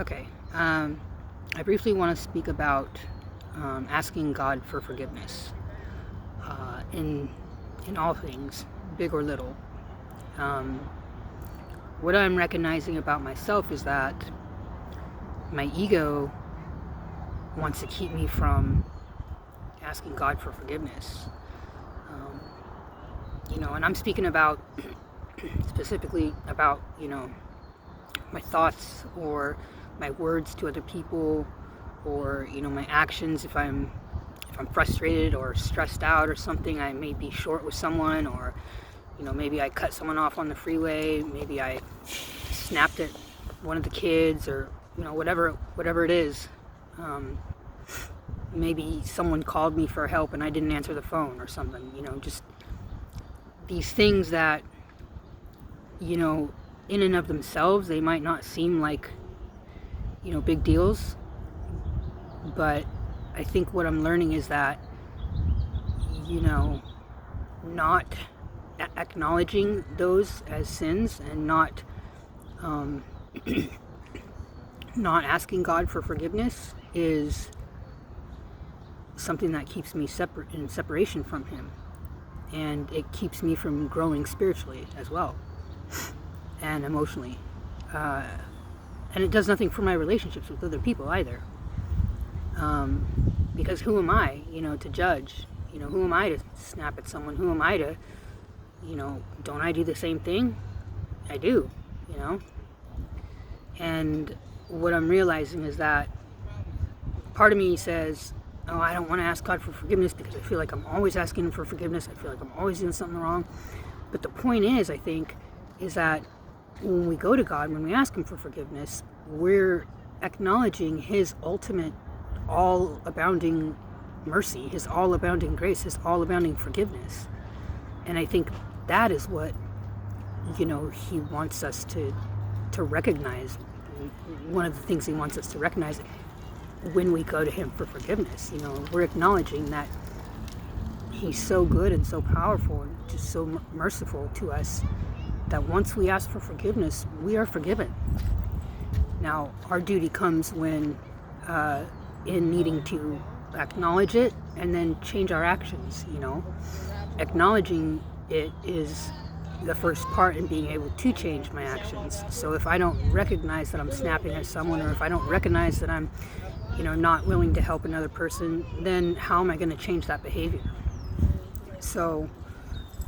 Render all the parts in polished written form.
Okay. I briefly want to speak about asking God for forgiveness in all things, big or little. Um, what I'm recognizing about myself is that my ego wants to keep me from asking God for forgiveness. Um, and I'm speaking about specifically about my thoughts or my words to other people, or my actions. If I'm frustrated or stressed out or something, I may be short with someone, or maybe I cut someone off on the freeway, maybe I snapped at one of the kids, or whatever it is. Maybe someone called me for help and I didn't answer the phone or something. Just these things that in and of themselves, they might not seem like big deals, but I think what I'm learning is that not acknowledging those as sins, and not not asking God for forgiveness is something that keeps me in separation from Him, and it keeps me from growing spiritually as well, and emotionally, and it does nothing for my relationships with other people either, because who am I to judge? Who am I to snap at someone? Who am I to don't I do the same thing? I do. And what I'm realizing is that part of me says, oh, I don't want to ask God for forgiveness because I feel like I'm always asking Him for forgiveness. I feel like I'm always doing something wrong. But the point is, I think, is that when we go to God, when we ask Him for forgiveness, we're acknowledging His ultimate all-abounding mercy, His all-abounding grace, His all-abounding forgiveness. And I think that is what, He wants us to recognize. One of the things He wants us to recognize when we go to Him for forgiveness. We're acknowledging that He's so good and so powerful and just so merciful to us, that once we ask for forgiveness, we are forgiven. Now, our duty comes when in needing to acknowledge it and then change our actions. Acknowledging it is the first part in being able to change my actions. So if I don't recognize that I'm snapping at someone, or if I don't recognize that I'm not willing to help another person, then how am I going to change that behavior? So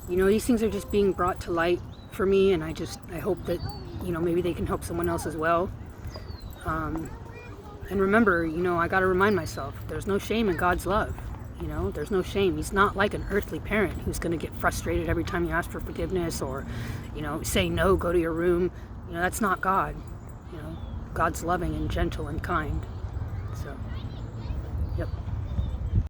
these things are just being brought to light for me, and I hope that maybe they can help someone else as well. And remember, I got to remind myself, there's no shame in God's love. There's no shame. He's not like an earthly parent who's going to get frustrated every time you ask for forgiveness, or say no, go to your room. That's not God. God's loving and gentle and kind. So